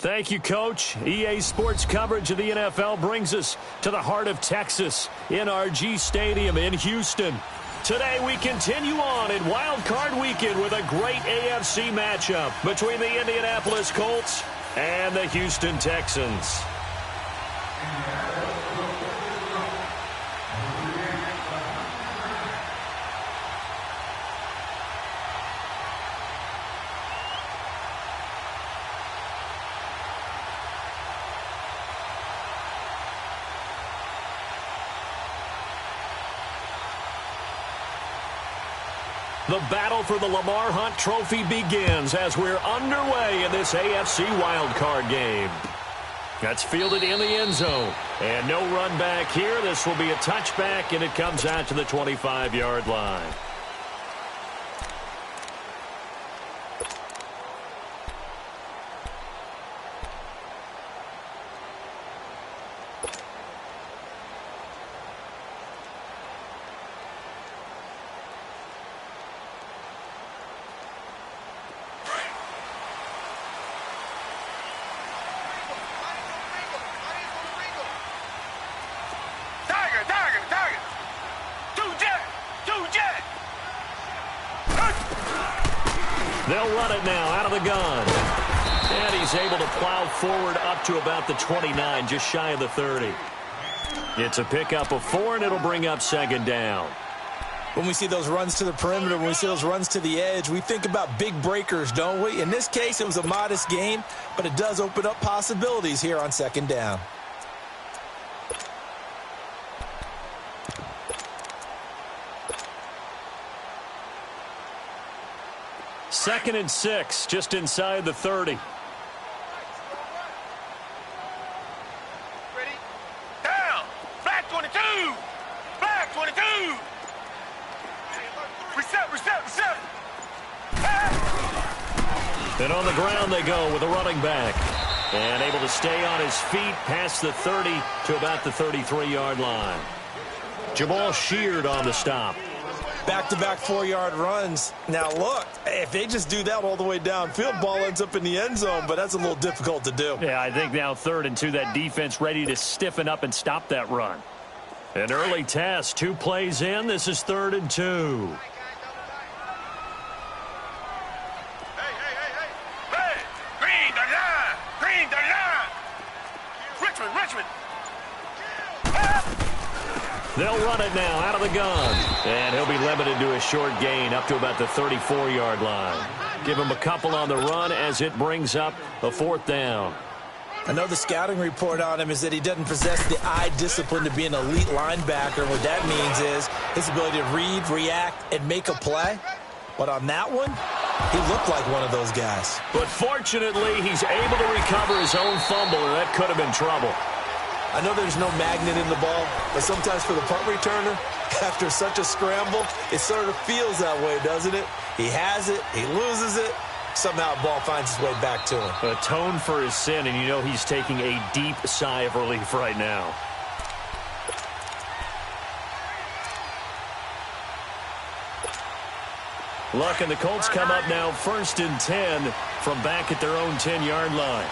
Thank you, Coach. EA Sports coverage of the NFL brings us to the heart of Texas, NRG Stadium in Houston. Today we continue on in Wild Card Weekend with a great AFC matchup between the Indianapolis Colts and the Houston Texans. The battle for the Lamar Hunt Trophy begins as we're underway in this AFC wildcard game. That's fielded in the end zone. And no run back here. This will be a touchback, and it comes out to the 25-yard line. They'll run it now out of the gun. And he's able to plow forward up to about the 29, just shy of the 30. It's a pickup of 4, and it'll bring up second down. When we see those runs to the perimeter, when we see those runs to the edge, we think about big breakers, don't we? In this case, it was a modest gain, but it does open up possibilities here on second down. Second and 6, just inside the 30. Ready? Down! Flag 22! Flag 22! Reset! And on the ground they go with a running back. And able to stay on his feet past the 30 to about the 33-yard line. Jamal Sheard on the stop. Back-to-back 4-yard runs. Now, look, if they just do that all the way downfield, ball ends up in the end zone, but that's a little difficult to do. Yeah, I think now 3rd and 2, that defense ready to stiffen up and stop that run. An early test, 2 plays in. This is 3rd and 2. Hey! Green the line! Richmond! They'll run it now out of the gun. And he'll be limited to a short gain up to about the 34-yard line. Give him a couple on the run as it brings up a 4th down. I know the scouting report on him is that he doesn't possess the eye discipline to be an elite linebacker. What that means is his ability to read, react, and make a play. But on that one, he looked like one of those guys. But fortunately, he's able to recover his own fumble, or that could have been trouble. I know there's no magnet in the ball, but sometimes for the punt returner, after such a scramble, it sort of feels that way, doesn't it? He has it, he loses it, somehow the ball finds its way back to him. Atone for his sin, and you know he's taking a deep sigh of relief right now. Luck and the Colts come up now 1st and 10 from back at their own 10-yard line.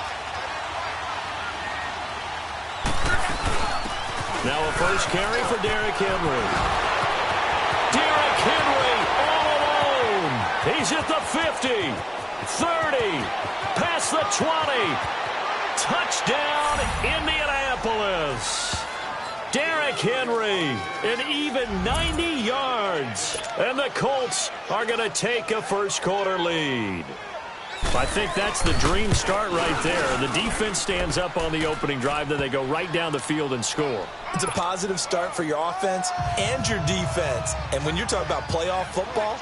Now a first carry for Derrick Henry. Derrick Henry all alone. He's at the 50, 30, past the 20. Touchdown, Indianapolis. Derrick Henry, an even 90 yards. And the Colts are going to take a first-quarter lead. I think that's the dream start right there. The defense stands up on the opening drive, then they go right down the field and score. It's a positive start for your offense and your defense. And when you're talking about playoff football,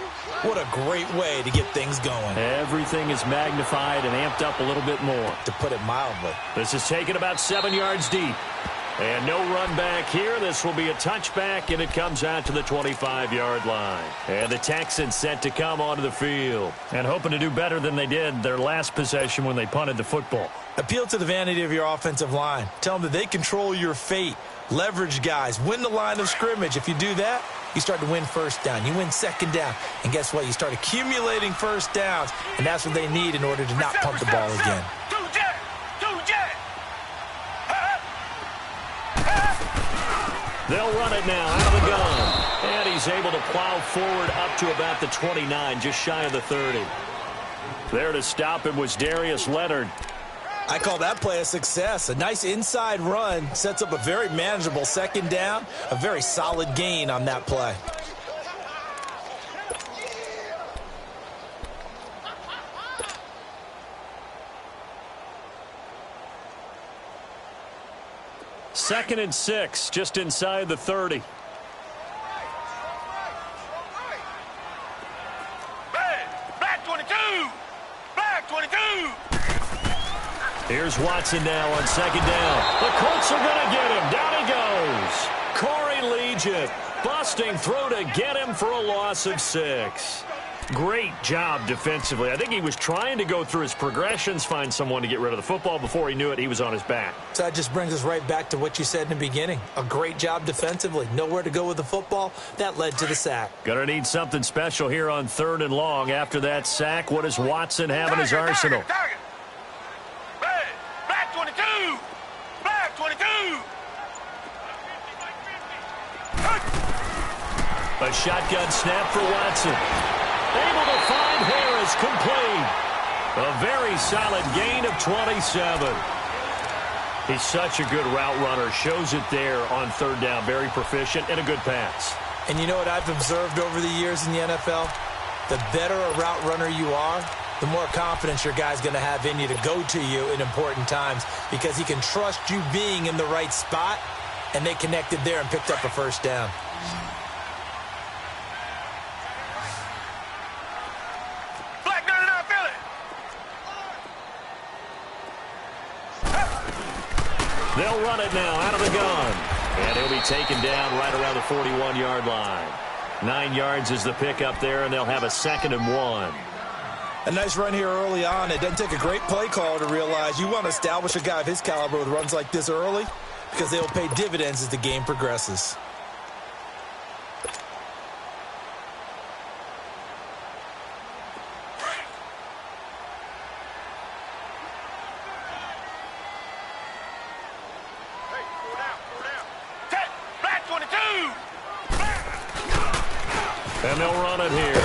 what a great way to get things going. Everything is magnified and amped up a little bit more. To put it mildly. This is taken about 7 yards deep. And no run back here. This will be a touchback, and it comes out to the 25-yard line. And the Texans set to come onto the field. And hoping to do better than they did their last possession when they punted the football. Appeal to the vanity of your offensive line. Tell them that they control your fate. Leverage guys. Win the line of scrimmage. If you do that, you start to win first down. You win second down. And guess what? You start accumulating first downs. And that's what they need in order to not punt the ball again. They'll run it now out of the gun. And he's able to plow forward up to about the 29, just shy of the 30. There to stop him was Darius Leonard. I call that play a success. A nice inside run sets up a very manageable second down. A very solid gain on that play. Second and 6, just inside the 30. Black 22! Black 22! Here's Watson now on second down. The Colts are going to get him. Down he goes. Corey Legion busting through to get him for a loss of 6. Great job defensively. I think he was trying to go through his progressions, find someone to get rid of the football. Before he knew it, he was on his back. So that just brings us right back to what you said in the beginning. A great job defensively. Nowhere to go with the football. That led to the sack. Gonna need something special here on 3rd and long. After that sack, what does Watson have in his arsenal? Target. Black 22! Black 22! A shotgun snap for Watson. Able to find Harris, complete. A very solid gain of 27. He's such a good route runner. Shows it there on 3rd down. Very proficient and a good pass. And you know what I've observed over the years in the NFL? The better a route runner you are, the more confidence your guy's going to have in you to go to you in important times because he can trust you being in the right spot, and they connected there and picked up a first down. They'll run it now out of the gun. And he'll be taken down right around the 41-yard line. 9 yards is the pickup there, and they'll have a 2nd and 1. A nice run here early on. It doesn't take a great play call to realize you want to establish a guy of his caliber with runs like this early because they'll pay dividends as the game progresses. And they'll run it here.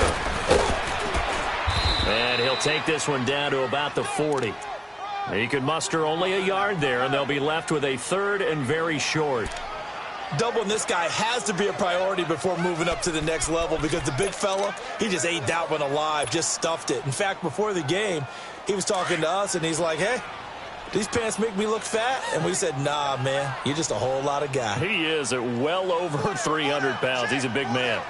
And he'll take this one down to about the 40. He could muster only a yard there, and they'll be left with a 3rd and very short. Doubling this guy has to be a priority before moving up to the next level because the big fella, he just ate that one alive, just stuffed it. In fact, before the game, he was talking to us, and he's like, hey, these pants make me look fat? And we said, nah, man, you're just a whole lot of guy. He is at well over 300 pounds. He's a big man.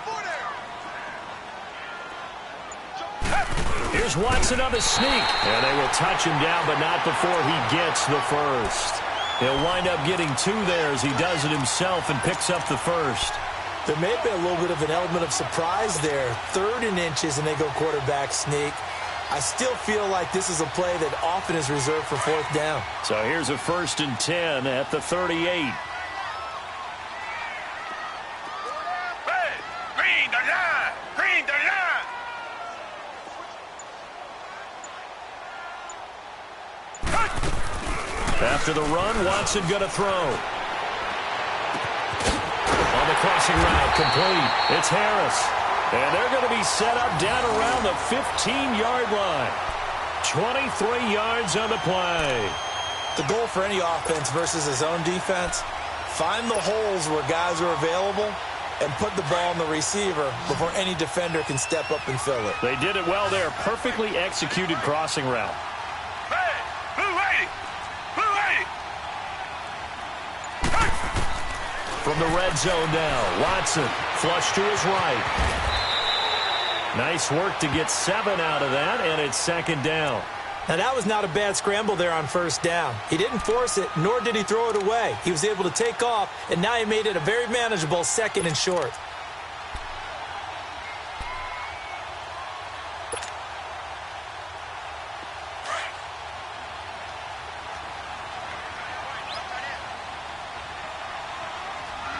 Here's Watson on a sneak. And they will touch him down, but not before he gets the first. He'll wind up getting 2 there as he does it himself and picks up the first. There may have been a little bit of an element of surprise there. 3rd and inches, and they go quarterback sneak. I still feel like this is a play that often is reserved for 4th down. So here's a 1st and 10 at the 38. Green 39! Green 39! After the run, Watson going to throw. On the crossing route, complete. It's Harris. And they're going to be set up down around the 15-yard line. 23 yards on the play. The goal for any offense versus his own defense, find the holes where guys are available and put the ball on the receiver before any defender can step up and fill it. They did it well there. Perfectly executed crossing route. Hey, blue 80! Blue 80! From the red zone now, Watson flush to his right. Nice work to get 7 out of that, and it's 2nd down. Now, that was not a bad scramble there on 1st down. He didn't force it, nor did he throw it away. He was able to take off, and now he made it a very manageable 2nd and short.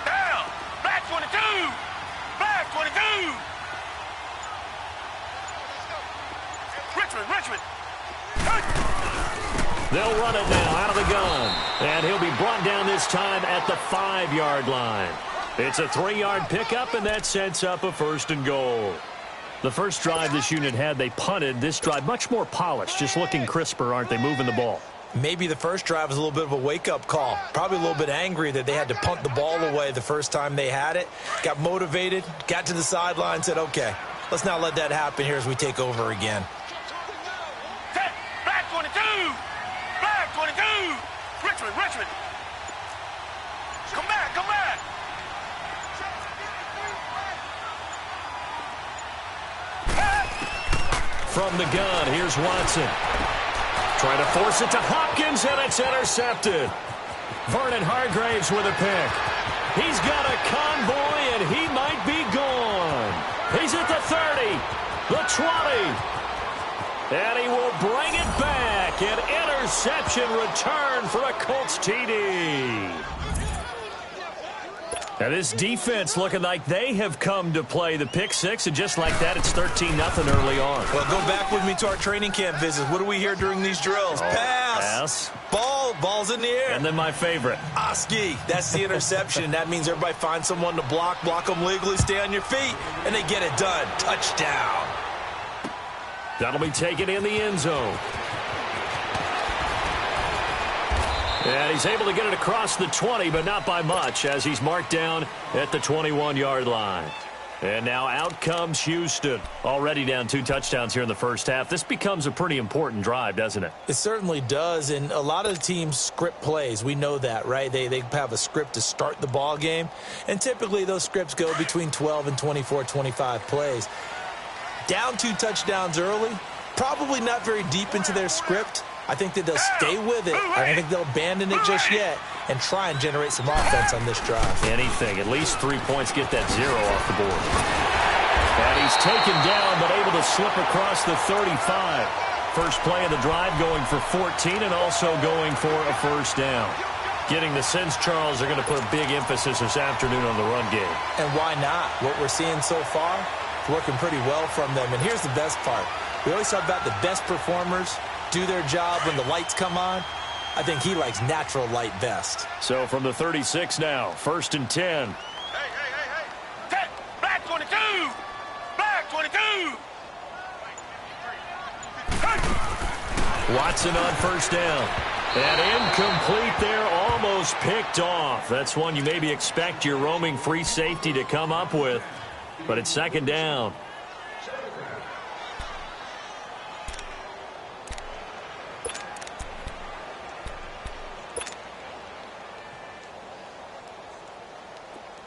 Down! Black 22! Black 22! Richmond! They'll run it now out of the gun. And he'll be brought down this time at the 5-yard line. It's a 3-yard pickup, and that sets up a 1st and goal. The first drive this unit had, they punted. This drive, much more polished, just looking crisper, aren't they, moving the ball? Maybe the first drive was a little bit of a wake-up call. Probably a little bit angry that they had to punt the ball away the first time they had it. Got motivated, got to the sideline, said, okay, let's not let that happen here as we take over again. Black 22! Black 22! Richmond! Come back! From the gun, here's Watson. Trying to force it to Hopkins, and it's intercepted. Vernon Hargraves with a pick. He's got a convoy, and he might be gone. He's at the 30, the 20. And he will bring it back. An interception return for a Colts TD. Now this defense looking like they have come to play the pick six, and just like that, it's 13-0 early on. Well, go back with me to our training camp visits. What do we hear during these drills? Pass. Ball's in the air. And then my favorite. Oski, that's the interception. That means everybody finds someone to block them legally, stay on your feet, and they get it done. Touchdown. That'll be taken in the end zone. And he's able to get it across the 20, but not by much, as he's marked down at the 21-yard line. And now out comes Houston. Already down 2 touchdowns here in the first half. This becomes a pretty important drive, doesn't it? It certainly does, and a lot of teams script plays. We know that, right? They have a script to start the ball game, and typically those scripts go between 12 and 24, 25 plays. Down 2 touchdowns early, probably not very deep into their script. I think that they'll stay with it. I don't think they'll abandon it just yet and try and generate some offense on this drive. Anything. At least 3 points, get that 0 off the board. And he's taken down, but able to slip across the 35. First play of the drive going for 14 and also going for a first down. Getting the sense, Charles, are going to put a big emphasis this afternoon on the run game. And why not? What we're seeing so far is working pretty well from them. And here's the best part. We always talk about the best performers do their job when the lights come on. I think he likes natural light best. So from the 36 now, 1st and 10. Hey. Black 22! Black 22! Hey. Watson on first down. And incomplete there, almost picked off. That's one you maybe expect your roaming free safety to come up with. But it's 2nd down.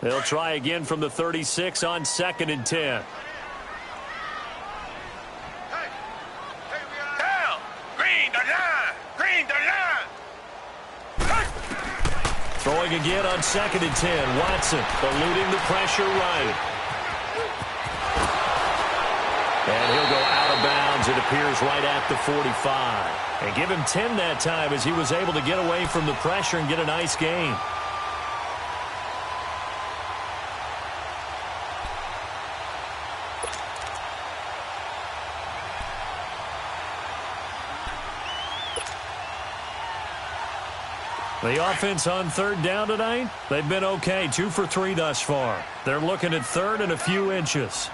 They'll try again from the 36 on 2nd and 10. Down. Green the line. Throwing again on 2nd and 10. Watson eluding the pressure right. And he'll go out of bounds, it appears, right at the 45. And give him 10 that time as he was able to get away from the pressure and get a nice gain. The offense on 3rd down tonight, they've been okay. 2 for 3 thus far. They're looking at 3rd and a few inches.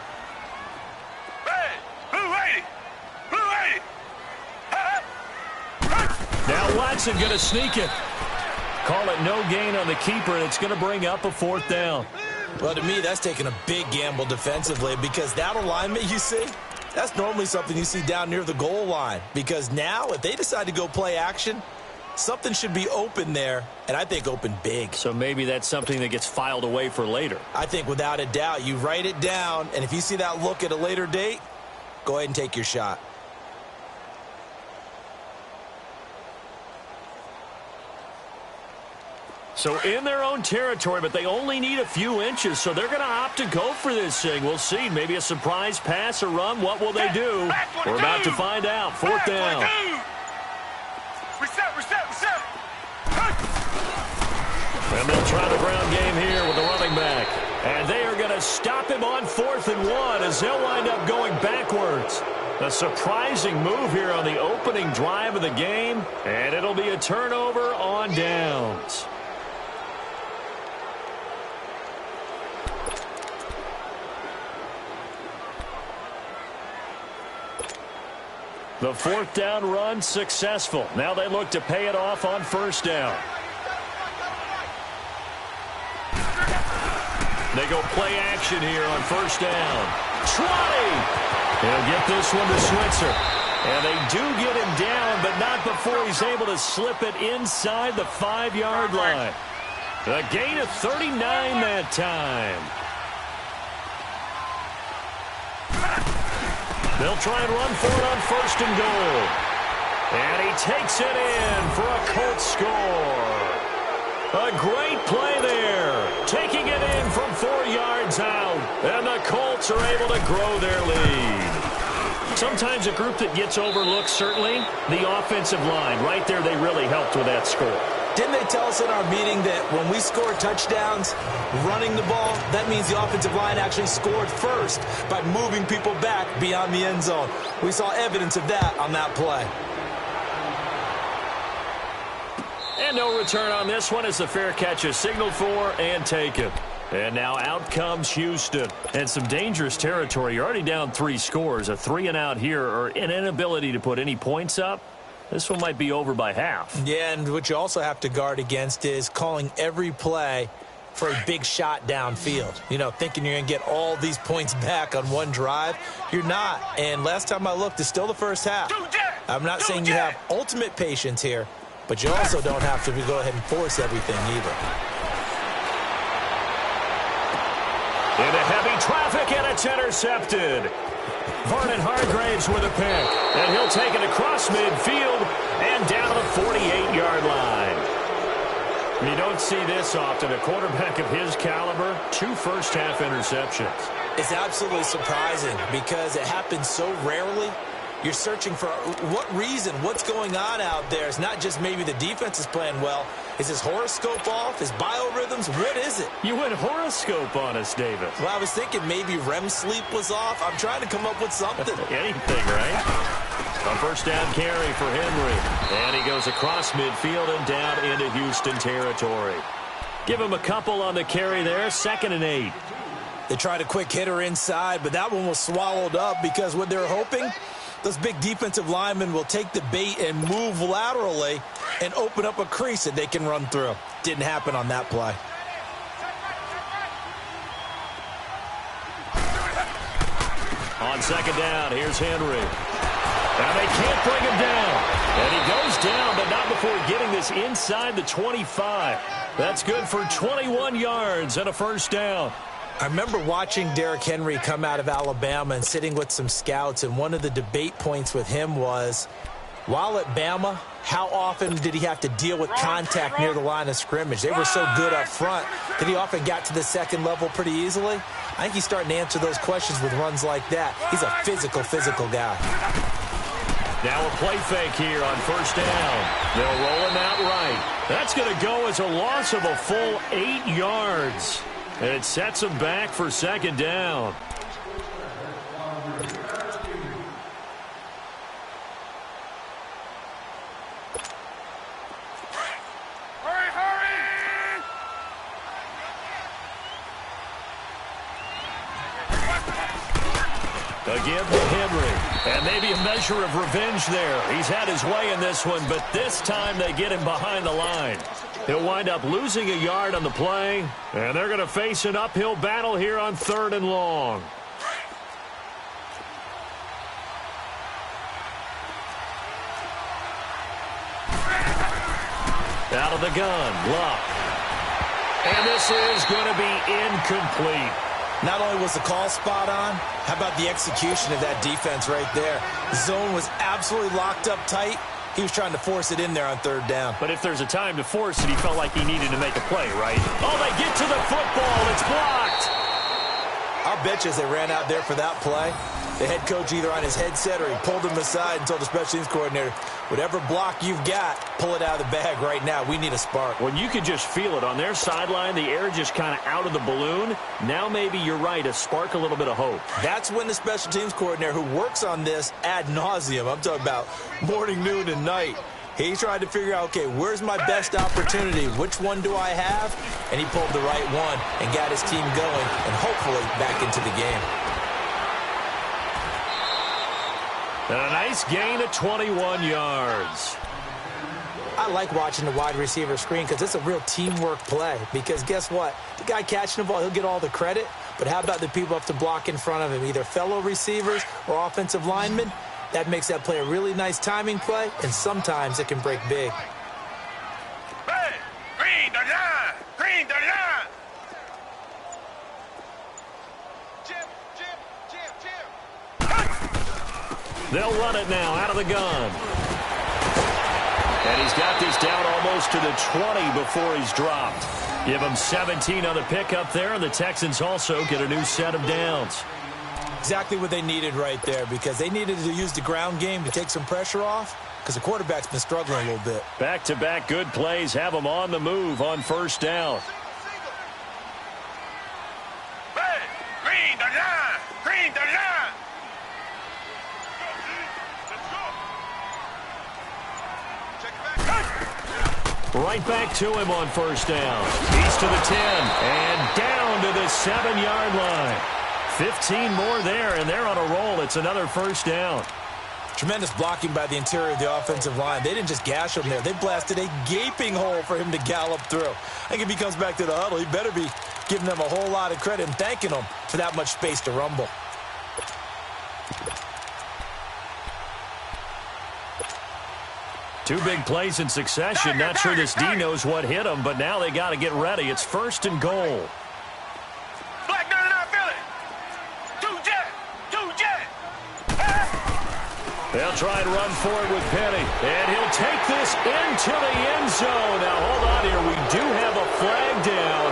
Now Watson going to sneak it. Call it no gain on the keeper, and it's going to bring up a 4th down. Well, to me, that's taking a big gamble defensively because that alignment you see, that's normally something you see down near the goal line. Because now, if they decide to go play action, something should be open there, and I think open big. So maybe that's something that gets filed away for later. I think without a doubt, you write it down, and if you see that look at a later date, go ahead and take your shot. So in their own territory, but they only need a few inches, so they're going to opt to go for this thing. We'll see. Maybe a surprise pass or run. What will they do? We're about to find out. 4th down. Reset. And they'll try the ground game here with the running back. And they are going to stop him on 4th and 1 as they'll wind up going backwards. A surprising move here on the opening drive of the game. And it'll be a turnover on downs. The fourth down run successful. Now they look to pay it off on first down. They go play action here on first down. 20! He'll get this one to Switzer. And they do get him down, but not before he's able to slip it inside the 5-yard line. A gain of 39 that time. They'll try and run for it on first and goal. And he takes it in for a Colts score. A great play there. Taking it in from 4 yards out. And the Colts are able to grow their lead. Sometimes a group that gets overlooked, certainly, the offensive line. Right there, they really helped with that score. Didn't they tell us in our meeting that when we score touchdowns running the ball, that means the offensive line actually scored first by moving people back beyond the end zone? We saw evidence of that on that play. And no return on this one as the fair catch is signaled for and taken. And now out comes Houston. And some dangerous territory. You're already down 3 scores. A 3-and-out here or an inability to put any points up. This one might be over by half. Yeah, and what you also have to guard against is calling every play for a big shot downfield. You know, thinking you're going to get all these points back on one drive. You're not. And last time I looked, it's still the first half. I'm not saying you have ultimate patience here, but you also don't have to go ahead and force everything either. Into heavy traffic, and it's intercepted. Vernon Hargraves with a pick, and he'll take it across midfield and down to the 48-yard line. You don't see this often. A quarterback of his caliber, 2 first-half interceptions. It's absolutely surprising because it happens so rarely. You're searching for what reason, what's going on out there. It's not just maybe the defense is playing well. Is his horoscope off? His biorhythms? What is it? You went horoscope on us, David. Well, I was thinking maybe REM sleep was off. I'm trying to come up with something. Anything, right? A first down carry for Henry. And he goes across midfield and down into Houston territory. Give him a couple on the carry there. 2nd and 8. They tried a quick hitter inside, but that one was swallowed up because what they're hoping, those big defensive linemen will take the bait and move laterally and open up a crease that they can run through. Didn't happen on that play. On 2nd down, here's Henry. And they can't bring him down. And he goes down, but not before getting this inside the 25. That's good for 21 yards and a first down. I remember watching Derrick Henry come out of Alabama and sitting with some scouts, and one of the debate points with him was, while at Bama, how often did he have to deal with contact near the line of scrimmage? They were so good up front that he often got to the second level pretty easily. I think he's starting to answer those questions with runs like that. He's a physical guy. Now a play fake here on first down. They'll roll him out right. That's going to go as a loss of a full 8 yards. And it sets him back for 2nd down. Again for Henry. And maybe a measure of revenge there. He's had his way in this one, but this time they get him behind the line. He'll wind up losing a yard on the play, and they're going to face an uphill battle here on 3rd and long. Out of the gun, Luck. And this is going to be incomplete. Not only was the call spot on, how about the execution of that defense right there? The zone was absolutely locked up tight. He was trying to force it in there on 3rd down. But if there's a time to force it, he felt like he needed to make a play, right? Oh, they get to the football. It's blocked. I'll bet you as they ran out there for that play, the head coach either on his headset or he pulled him aside and told the special teams coordinator, whatever block you've got, pull it out of the bag right now. We need a spark. When you could just feel it on their sideline, the air just kind of out of the balloon. Now maybe you're right, a spark, a little bit of hope. That's when the special teams coordinator who works on this ad nauseum, I'm talking about morning, noon, and night, he tried to figure out, okay, where's my best opportunity? Which one do I have? And he pulled the right one and got his team going and hopefully back into the game. And a nice gain of 21 yards. I like watching the wide receiver screen because it's a real teamwork play. Because guess what? The guy catching the ball, he'll get all the credit. But how about the people up to block in front of him, either fellow receivers or offensive linemen? That makes that play a really nice timing play, and sometimes it can break big. Hey, green the line! Green the line! They'll run it now out of the gun. And he's got this down almost to the 20 before he's dropped. Give him 17 on the pickup there, and the Texans also get a new set of downs. Exactly what they needed right there, because they needed to use the ground game to take some pressure off, because the quarterback's been struggling a little bit. Back-to-back good plays have them on the move on first down. Hey, green the line! Green the line! Right back to him on first down. He's to the 10 and down to the 7-yard line. 15 more there, and they're on a roll. It's another first down. Tremendous blocking by the interior of the offensive line. They didn't just gash him there. They blasted a gaping hole for him to gallop through. I think if he comes back to the huddle, he better be giving them a whole lot of credit and thanking them for that much space to rumble. Two big plays in succession. Not sure this D knows what hit him, but now they got to get ready. It's first and goal. Black nine, I feel it. Two jet. They'll try and run for it with Penny. And he'll take this into the end zone. Now, hold on here. We do have a flag down.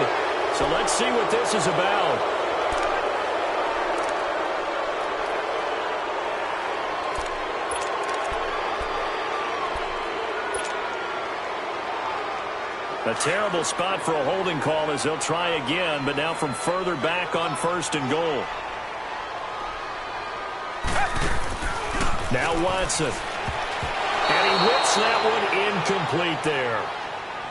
So let's see what this is about. A terrible spot for a holding call as they'll try again, but now from further back on first and goal. Now Watson. And he whips that one incomplete there.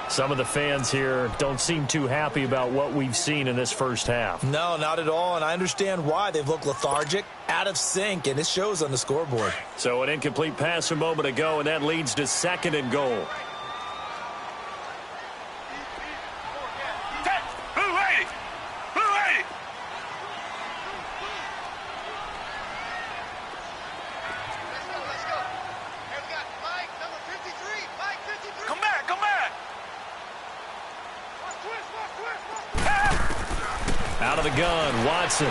Some of the fans here don't seem too happy about what we've seen in this first half. No, not at all, and I understand why. They've looked lethargic, out of sync, and it shows on the scoreboard. So an incomplete pass a moment ago, and that leads to second and goal. Out of the gun, Watson.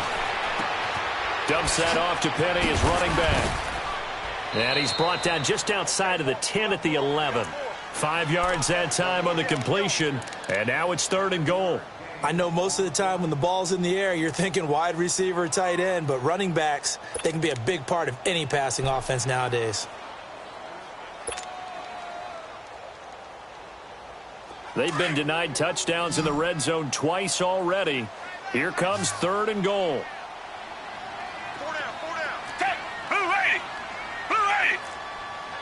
Dumps that off to Penny, his running back. And he's brought down just outside of the 10 at the 11. 5 yards that time on the completion, and now it's third and goal. I know most of the time when the ball's in the air, you're thinking wide receiver, tight end, but running backs, they can be a big part of any passing offense nowadays. They've been denied touchdowns in the red zone twice already. Here comes third and goal. Four down. Take. Blue 80.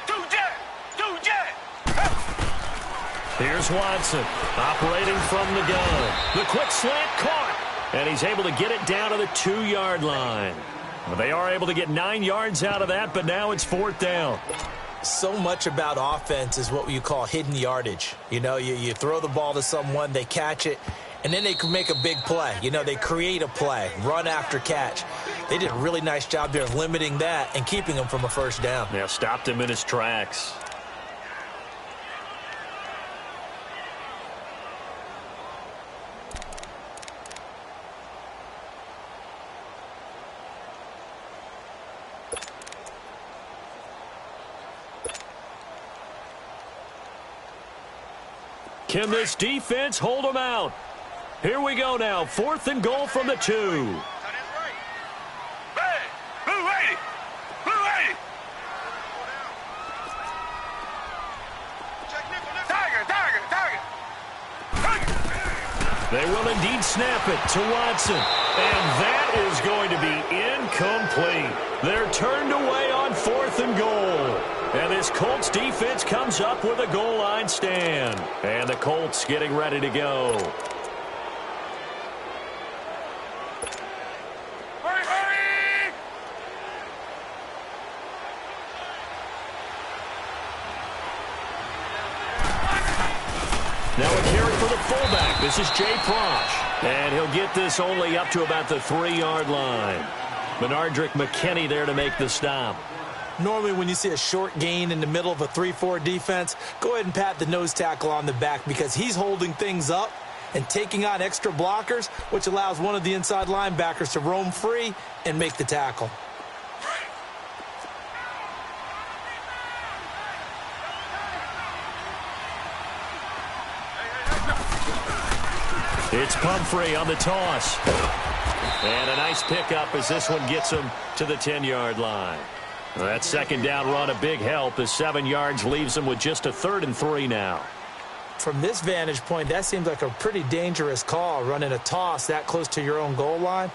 Two jet. Here's Watson operating from the gun. The quick slant caught. And he's able to get it down to the 2-yard line. Well, they are able to get 9 yards out of that, but now it's fourth down. So much about offense is what you call hidden yardage. You know, you throw the ball to someone, they catch it, and then they can make a big play. You know, they create a play, run after catch. They did a really nice job there of limiting that and keeping him from a first down. Yeah, stopped him in his tracks. Can this defense hold them out? Here we go now. Fourth and goal from the 2. Hey, Blue 80. Tiger. They will indeed snap it to Watson. And that is going to be incomplete. They're turned away on fourth and goal. And this Colts defense comes up with a goal line stand. And the Colts getting ready to go. Hurry! Now a carry for the fullback. This is Jay Prosh. And he'll get this only up to about the 3-yard line. Benardrick McKinney there to make the stop. Normally when you see a short gain in the middle of a 3-4 defense, go ahead and pat the nose tackle on the back because he's holding things up and taking on extra blockers, which allows one of the inside linebackers to roam free and make the tackle. It's Pumphrey on the toss. And a nice pickup as this one gets him to the 10-yard line. That second down run a big help as 7 yards leaves him with just a 3rd and 3 now. From this vantage point, that seems like a pretty dangerous call, running a toss that close to your own goal line.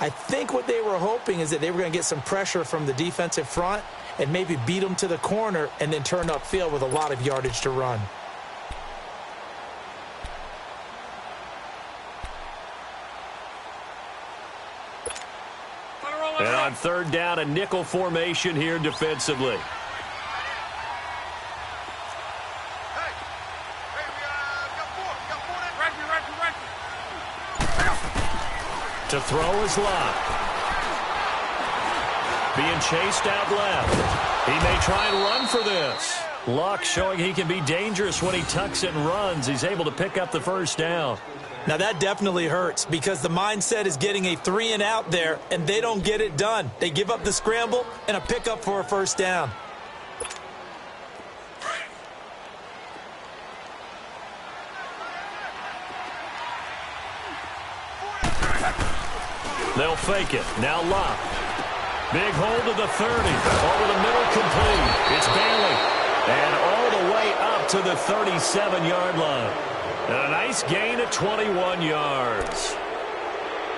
I think what they were hoping is that they were going to get some pressure from the defensive front and maybe beat them to the corner and then turn upfield with a lot of yardage to run. And on 3rd down, a nickel formation here defensively. To throw is Locke. Being chased out left. He may try and run for this. Locke showing he can be dangerous when he tucks it and runs. He's able to pick up the 1st down. Now that definitely hurts because the mindset is getting a 3-and-out there, and they don't get it done. They give up the scramble and a pickup for a 1st down. They'll fake it. Now Locke. Big hold to the 30. Over the middle, complete. It's Bailey. And all the way up to the 37-yard line. And a nice gain of 21 yards.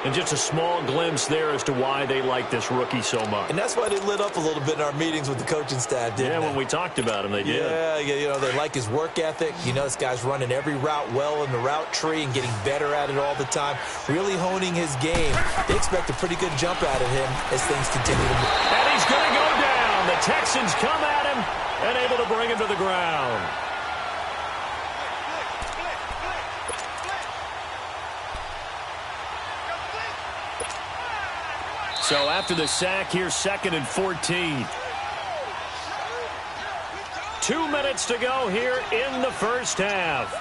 And just a small glimpse there as to why they like this rookie so much. And that's why they lit up a little bit in our meetings with the coaching staff, didn't they? When we talked about him, they did. Yeah, you know, they like his work ethic. You know, this guy's running every route well in the route tree and getting better at it all the time, really honing his game. They expect a pretty good jump out of him as things continue to move. And he's going to go down. The Texans come at him and able to bring him to the ground. So after the sack, here's 2nd and 14. 2 minutes to go here in the 1st half.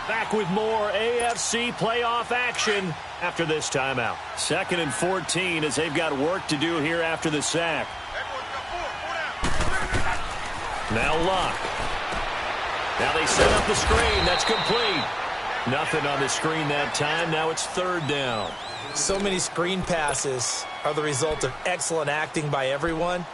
Back with more AFC playoff action after this timeout. 2nd and 14 as they've got work to do here after the sack. Now Locke. Now they set up the screen. That's complete. Nothing on the screen that time. Now it's 3rd down. So many screen passes are the result of excellent acting by everyone.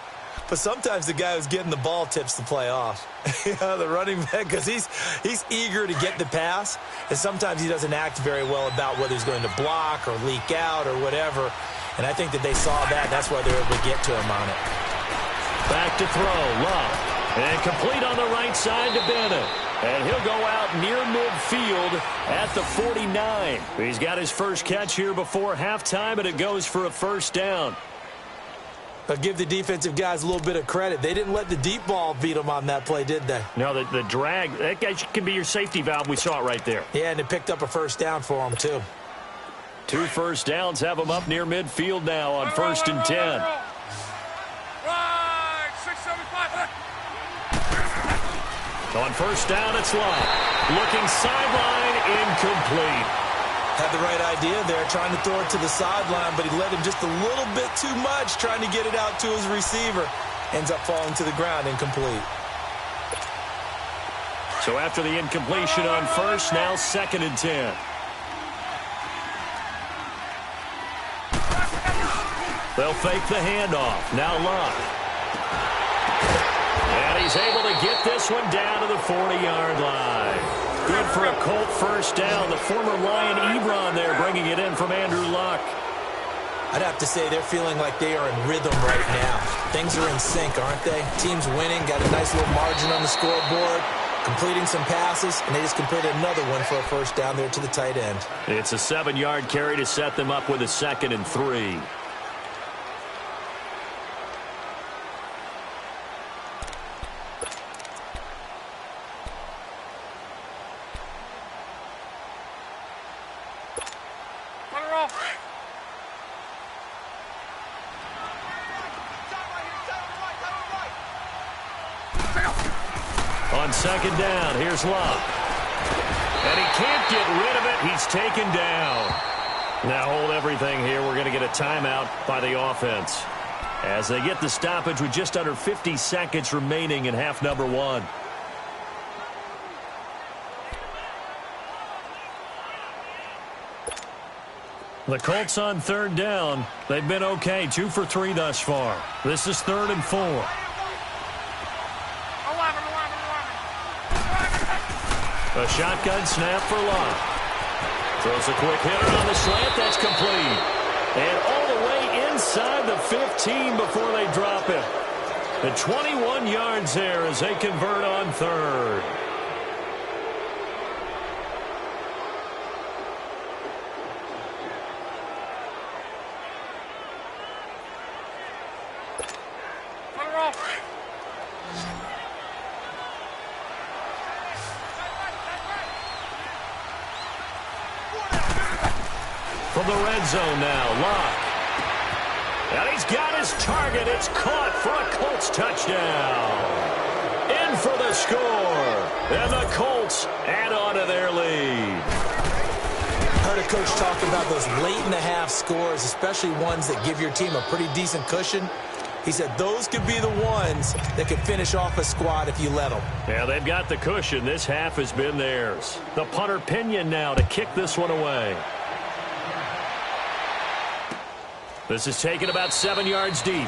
But sometimes the guy who's getting the ball tips the play off. You know, the running back, because he's eager to get the pass. And sometimes he doesn't act very well about whether he's going to block or leak out or whatever. And I think that they saw that. That's why they were able to get to him on it. Back to throw. Locke. And complete on the right side to Bennett. And he'll go out near midfield at the 49. He's got his first catch here before halftime, and it goes for a 1st down. But give the defensive guys a little bit of credit. They didn't let the deep ball beat them on that play, did they? No, the drag, that guy can be your safety valve. We saw it right there. Yeah, and they picked up a 1st down for them, too. 2 first downs have them up near midfield now on 1st and 10. On 1st down, it's Locke. Looking sideline, incomplete. Had the right idea there, trying to throw it to the sideline, but he let him just a little bit too much, trying to get it out to his receiver. Ends up falling to the ground, incomplete. So after the incompletion on 1st, now 2nd and 10. They'll fake the handoff. Now Locke. And he's able to get this one down to the 40-yard line. Good for a Colt 1st down. The former Lion Ebron there bringing it in from Andrew Luck. I'd have to say they're feeling like they are in rhythm right now. Things are in sync, aren't they? Team's winning, got a nice little margin on the scoreboard, completing some passes, and they just completed another one for a 1st down there to the tight end. It's a 7-yard carry to set them up with a 2nd and 3. On second down, here's Love. And he can't get rid of it. He's taken down. Now hold everything here. We're going to get a timeout by the offense as they get the stoppage with just under 50 seconds remaining in half number one. The Colts on third down. They've been okay, 2 for 3 thus far. This is 3rd and 4. A shotgun snap for Love. Throws a quick hitter on the slant. That's complete. And all the way inside the 15 before they drop it. The 21 yards there as they convert on third. From the red zone now, Locke. And he's got his target. It's caught for a Colts touchdown. In for the score. And the Colts add on to their lead. Heard a coach talk about those late-in-the-half scores, especially ones that give your team a pretty decent cushion. He said those could be the ones that could finish off a squad if you let them. Yeah, they've got the cushion. This half has been theirs. The punter Pinion now to kick this one away. This is taken about 7 yards deep.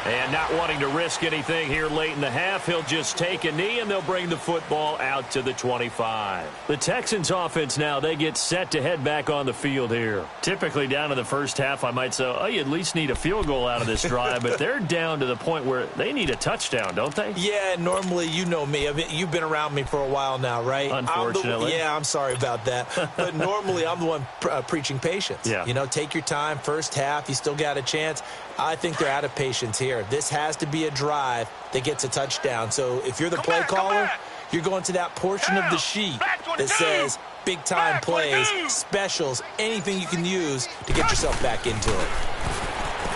And not wanting to risk anything here late in the half, he'll just take a knee, and they'll bring the football out to the 25. The Texans offense now, they get set to head back on the field here. Typically down in the first half, I might say, oh, you at least need a field goal out of this drive, but they're down to the point where they need a touchdown, don't they? Yeah, normally, you know me. I mean, you've been around me for a while now, right? Unfortunately. I'm sorry about that. But normally, I'm the one preaching patience. Yeah. You know, take your time. First half, you still got a chance. I think they're out of patience here. This has to be a drive that gets a touchdown. So if you're the play caller, you're going to that portion of the sheet that says big-time plays, specials, anything you can use to get yourself back into it.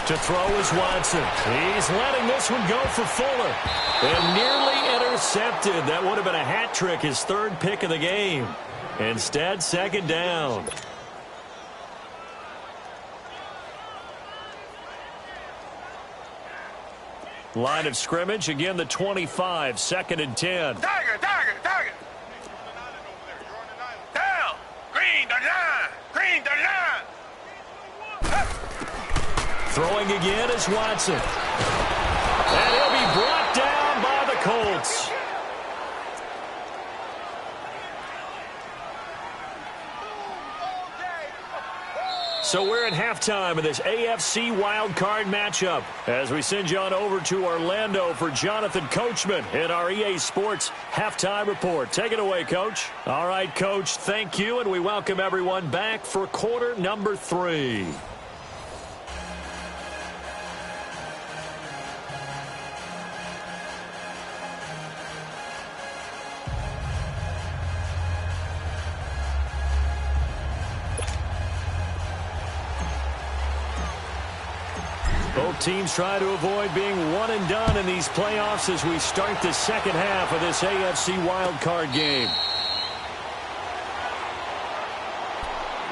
To throw is Watson. He's letting this one go for Fuller. And nearly intercepted. That would have been a hat trick, his 3rd pick of the game. Instead, second down. Line of scrimmage, again the 25, 2nd and 10. Tiger. Down. Green the line. Green the line. Throwing again is Watson. And he'll be brought down by the Colts. So we're at halftime of this AFC wildcard matchup as we send you on over to Orlando for Jonathan Coachman in our EA Sports halftime report. Take it away, Coach. All right, Coach, thank you, and we welcome everyone back for quarter number 3. Both teams try to avoid being one and done in these playoffs as we start the second half of this AFC wildcard game.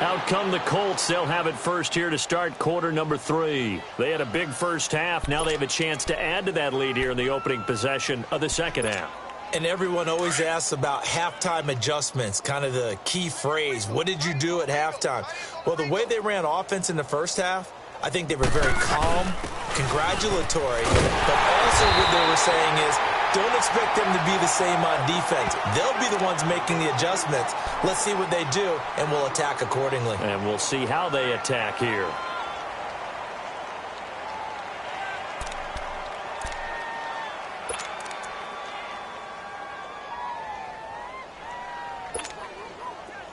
Out come the Colts. They'll have it first here to start quarter number 3. They had a big first half. Now they have a chance to add to that lead here in the opening possession of the second half. And everyone always asks about halftime adjustments, kind of the key phrase. What did you do at halftime? Well, the way they ran offense in the first half, I think they were very calm, congratulatory, but also what they were saying is don't expect them to be the same on defense. They'll be the ones making the adjustments. Let's see what they do, and we'll attack accordingly. And we'll see how they attack here.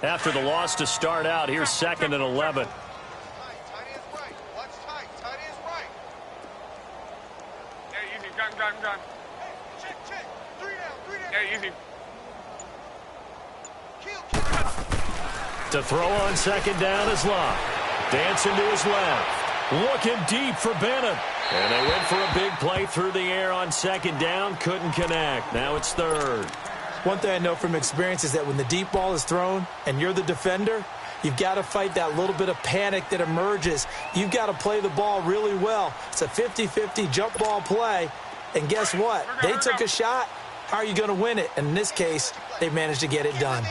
After the loss to start out, here's 2nd and 11. Gun. Check. 3 down. Yeah, easy. To throw on second down is Locke. Dancing to his left. Looking deep for Bennett. And they went for a big play through the air on second down. Couldn't connect. Now it's third. One thing I know from experience is that when the deep ball is thrown and you're the defender, you've got to fight that little bit of panic that emerges. You've got to play the ball really well. It's a 50-50 jump ball play. And guess what? They took a shot. How are you going to win it? And in this case, they managed to get it done.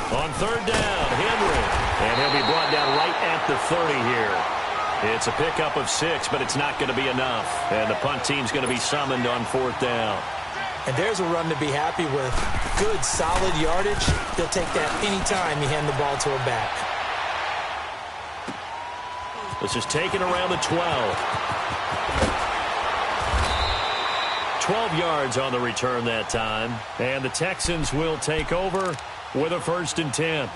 On third down, Henry. And he'll be brought down right at the 30 here. It's a pickup of 6, but it's not going to be enough. And the punt team's going to be summoned on fourth down. And there's a run to be happy with. Good, solid yardage. They'll take that any time you hand the ball to a back. This is taken around the 12. 12 yards on the return that time. And the Texans will take over with a 1st and 10.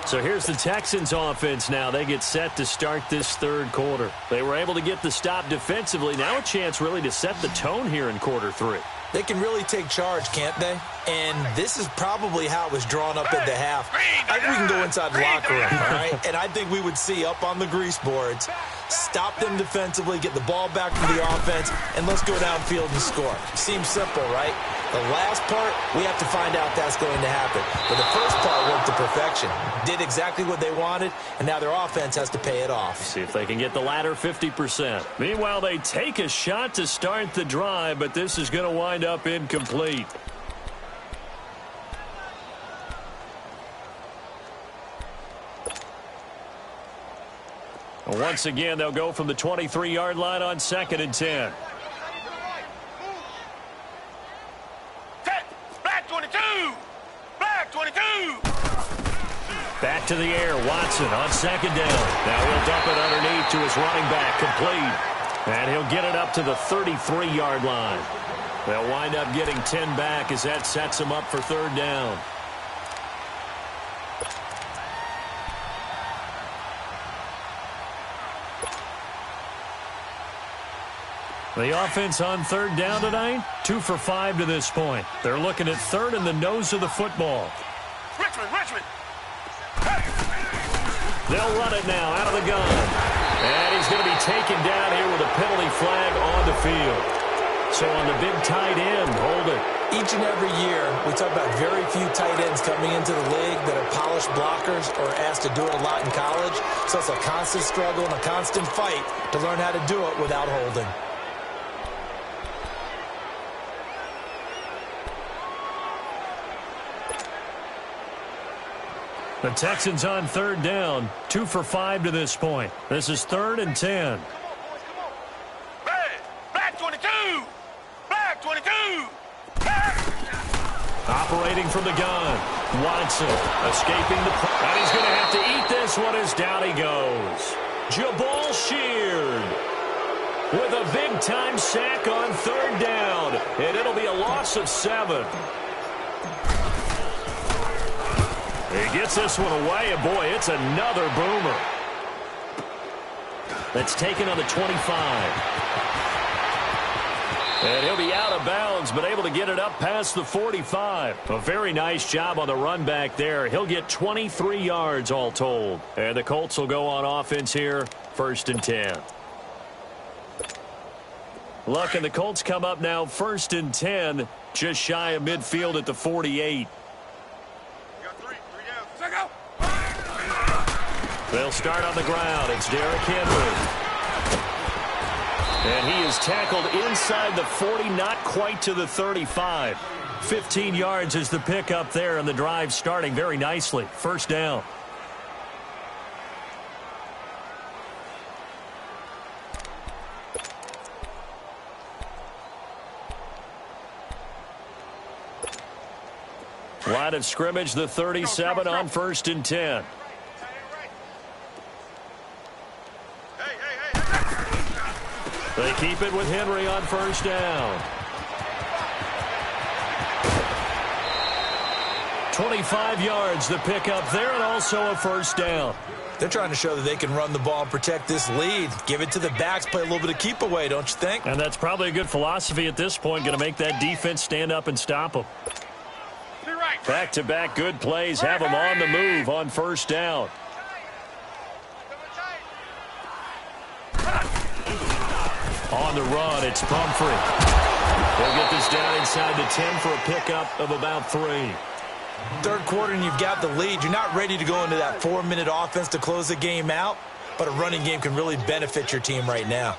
So here's the Texans offense now. They get set to start this third quarter. They were able to get the stop defensively. Now a chance really to set the tone here in quarter 3. They can really take charge, can't they? And this is probably how it was drawn up at the half. I think we can go inside the locker room, all right? And I think we would see up on the grease boards, stop them defensively, get the ball back to the offense, and let's go downfield and score. Seems simple, right? The last part, we have to find out that's going to happen. But the first part worked to perfection. Did exactly what they wanted, and now their offense has to pay it off. See if they can get the latter 50%. Meanwhile, they take a shot to start the drive, but this is going to wind up incomplete. Once again, they'll go from the 23-yard line on 2nd and 10. Black 22! Black 22! Back to the air, Watson on 2nd down. Now he'll dump it underneath to his running back, complete. And he'll get it up to the 33-yard line. They'll wind up getting 10 back as that sets him up for 3rd down. The offense on 3rd down tonight, 2 for 5 to this point. They're looking at 3rd in the nose of the football. Richmond! They'll run it now out of the gun. And he's going to be taken down here with a penalty flag on the field. So on the big tight end, hold it. Each and every year, we talk about very few tight ends coming into the league that are polished blockers or asked to do it a lot in college. So it's a constant struggle and a constant fight to learn how to do it without holding. The Texans on 3rd down, 2 for 5 to this point. This is 3rd and 10. Black 22! Black 22! Operating from the gun. Watson escaping the... And he's going to have to eat this one as down he goes. Jabal Sheard with a big-time sack on 3rd down. And it'll be a loss of 7. He gets this one away, and boy, it's another boomer. That's taken on the 25. And he'll be out of bounds, but able to get it up past the 45. A very nice job on the run back there. He'll get 23 yards all told. And the Colts will go on offense here, 1st and 10. Look, and the Colts come up now 1st and 10, just shy of midfield at the 48. They'll start on the ground. It's Derrick Henry. And he is tackled inside the 40, not quite to the 35. 15 yards is the pickup there, and the drive starting very nicely. 1st down. Line of scrimmage, the 37 on 1st and 10. They keep it with Henry on 1st down. 25 yards the pickup there, and also a 1st down. They're trying to show that they can run the ball and protect this lead. Give it to the backs, play a little bit of keep away, don't you think? And that's probably a good philosophy at this point, going to make that defense stand up and stop them. To the right. Back-to-back good plays have him on the move on first down. On the run, it's Pumphrey. They'll get this down inside the 10 for a pickup of about 3. Third quarter and you've got the lead. You're not ready to go into that 4-minute offense to close the game out, but a running game can really benefit your team right now.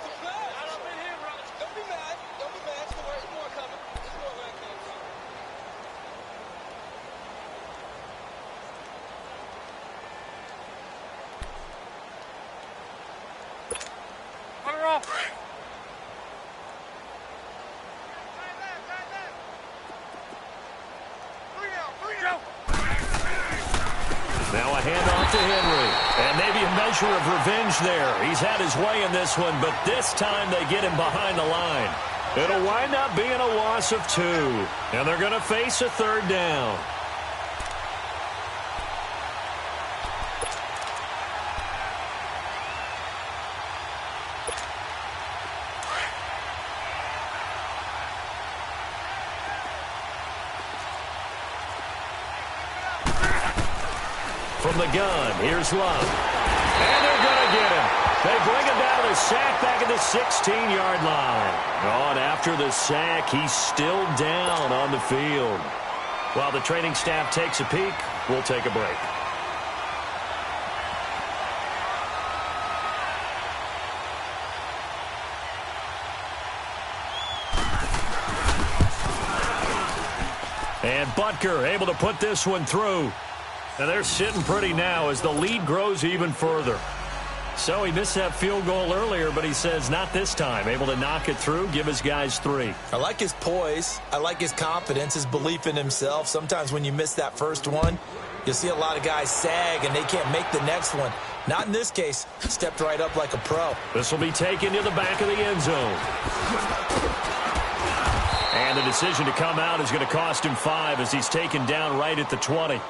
Now a handoff to Henry. And maybe a measure of revenge there. He's had his way in this one, but this time they get him behind the line. It'll wind up being a loss of 2. And they're going to face a third down. From the gun, here's Love. And they're going to get him. They bring him down to the sack back at the 16-yard line. On after the sack, he's still down on the field. While the training staff takes a peek, we'll take a break. And Butker able to put this one through. And they're sitting pretty now as the lead grows even further. So he missed that field goal earlier, but he says not this time. Able to knock it through, give his guys 3. I like his poise. I like his confidence, his belief in himself. Sometimes when you miss that first one, you'll see a lot of guys sag and they can't make the next one. Not in this case. Stepped right up like a pro. This will be taken to the back of the end zone. And the decision to come out is going to cost him 5 as he's taken down right at the 20.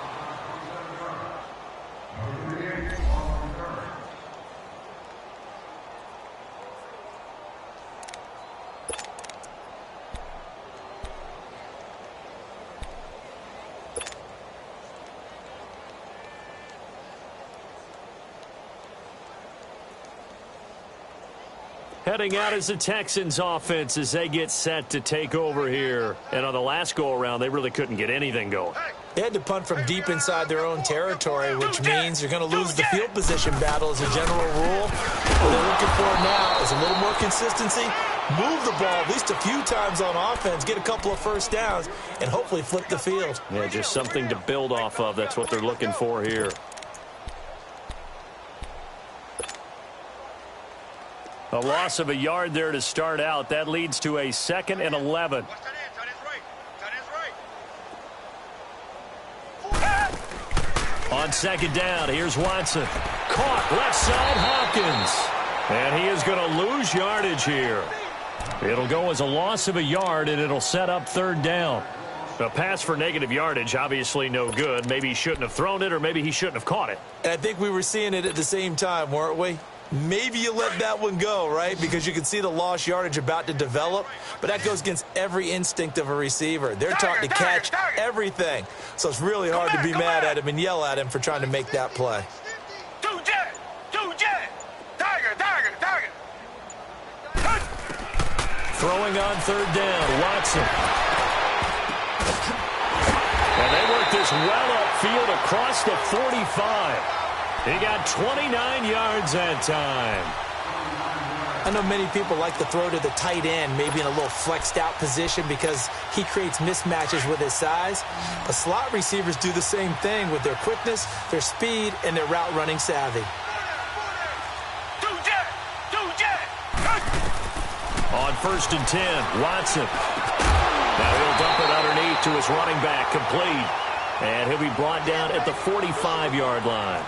Heading out is the Texans offense as they get set to take over here. And on the last go-around, they really couldn't get anything going. They had to punt from deep inside their own territory, which means you're going to lose the field position battle as a general rule. What they're looking for now is a little more consistency, move the ball at least a few times on offense, get a couple of first downs, and hopefully flip the field. Yeah, just something to build off of. That's what they're looking for here. A loss of a yard there to start out. That leads to a 2nd and 11. On second down, here's Watson. Caught left side, Hopkins. And he is going to lose yardage here. It'll go as a loss of a yard, and it'll set up third down. A pass for negative yardage, obviously no good. Maybe he shouldn't have thrown it, or maybe he shouldn't have caught it. And I think we were seeing it at the same time, weren't we? Maybe you let that one go, right? Because you can see the lost yardage about to develop. But that goes against every instinct of a receiver. They're taught to catch everything. So it's really hard to be mad at him and yell at him for trying to make that play. Throwing on third down, Watson. And they work this well upfield across the 45. He got 29 yards that time. I know many people like to throw to the tight end, maybe in a little flexed out position because he creates mismatches with his size. But slot receivers do the same thing with their quickness, their speed, and their route running savvy. On 1st and 10, Watson. Now he'll dump it underneath to his running back, complete. And he'll be brought down at the 45-yard line.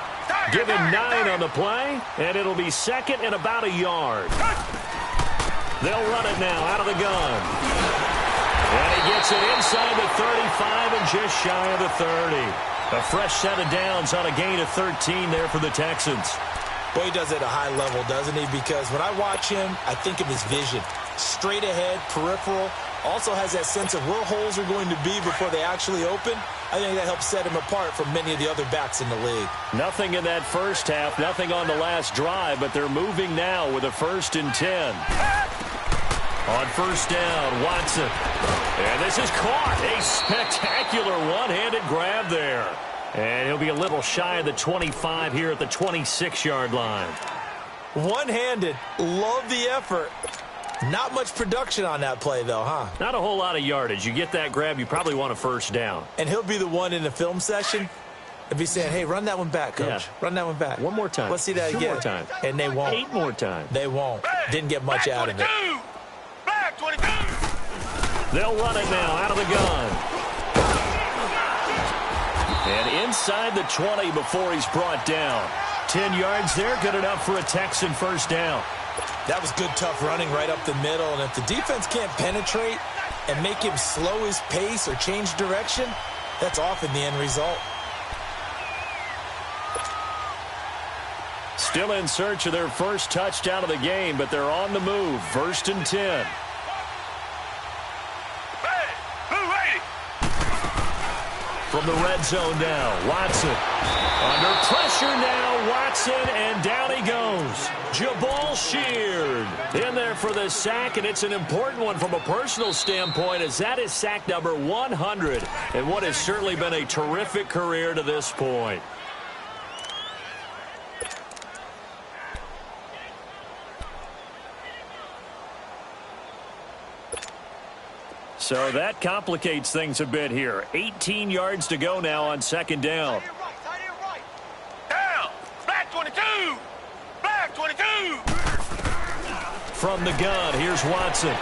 Give him 9 on the play, and it'll be 2nd and about a yard. They'll run it now out of the gun. And he gets it inside the 35 and just shy of the 30. A fresh set of downs on a gain of 13 there for the Texans. Boy, he does it at a high level, doesn't he? Because when I watch him, I think of his vision. Straight ahead, peripheral, Also has that sense of where holes are going to be before they actually open. I think that helps set him apart from many of the other backs in the league. Nothing in that first half, nothing on the last drive, but they're moving now with a 1st and 10. On 1st down, Watson. And this is caught. A spectacular one-handed grab there. And he'll be a little shy of the 25 here at the 26-yard line. One-handed. Love the effort. Not much production on that play, though, huh? Not a whole lot of yardage. You get that grab, you probably want a 1st down. And he'll be the one in the film session and be saying, hey, run that one back, Coach. Yeah. Run that one back. One more time. Let's see that 2 again. more times. And they won't. 8 more times. They won't. Didn't get much out of it. Back 22. They'll run it now out of the gun. And inside the 20 before he's brought down. 10 yards there, good enough for a Texan 1st down. That was good, tough running right up the middle. And if the defense can't penetrate and make him slow his pace or change direction, that's often the end result. Still in search of their first touchdown of the game, but they're on the move. 1st and 10. From the red zone now, Watson. Under pressure now, Watson, and down he goes. Jabal Sheard in there for the sack, and it's an important one from a personal standpoint, as that is sack number 100 in what has certainly been a terrific career to this point. So that complicates things a bit here. 18 yards to go now on 2nd down. Down. Back 22. Back 22. From the gun, here's Watson. And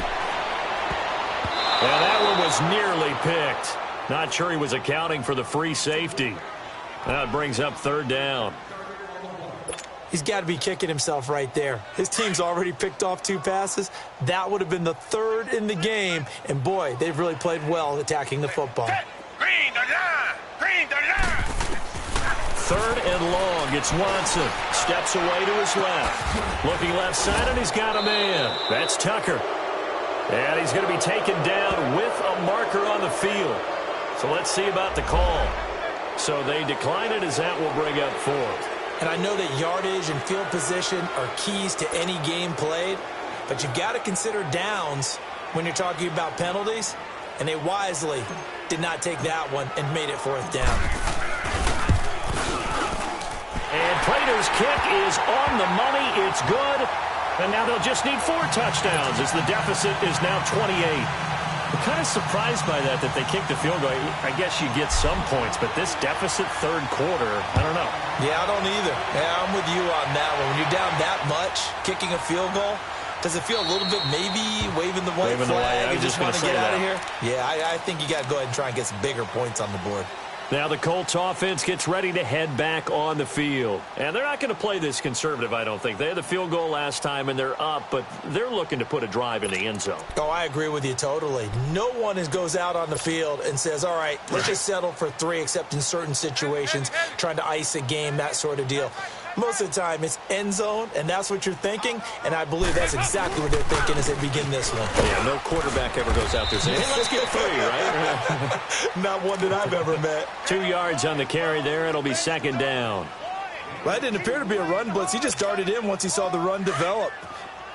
that one was nearly picked. Not sure he was accounting for the free safety. Now it brings up 3rd down. He's got to be kicking himself right there. His team's already picked off 2 passes. That would have been the 3rd in the game. And, boy, they've really played well attacking the football. Green the line. Green the line. 3rd and long. It's Watson. Steps away to his left. Looking left side, and he's got a man. That's Tucker. And he's going to be taken down with a marker on the field. So let's see about the call. So they decline it, as that will bring up 4th. And I know that yardage and field position are keys to any game played, but you've got to consider downs when you're talking about penalties, and they wisely did not take that one and made it 4th down. And Prater's kick is on the money. It's good. And now they'll just need 4 touchdowns as the deficit is now 28. I'm kind of surprised by that they kicked the field goal. I guess you get some points, but this deficit 3rd quarter, I don't know. Yeah, I don't either. Yeah, I'm with you on that one. When you're down that much, kicking a field goal, does it feel a little bit maybe waving the white flag and just want to get out of here? Yeah, I think you got to go ahead and try and get some bigger points on the board. Now the Colts offense gets ready to head back on the field. And they're not going to play this conservative, I don't think. They had the field goal last time, and they're up, but they're looking to put a drive in the end zone. Oh, I agree with you totally. No one goes out on the field and says, all right, let's just settle for 3, except in certain situations, trying to ice a game, that sort of deal. Most of the time, it's end zone, and that's what you're thinking, and I believe that's exactly what they're thinking as they begin this one. Yeah, no quarterback ever goes out there saying, hey, let's get 3, right? Not one that I've ever met. 2 yards on the carry there. It'll be 2nd down. Well, that didn't appear to be a run blitz. He just darted in once he saw the run develop.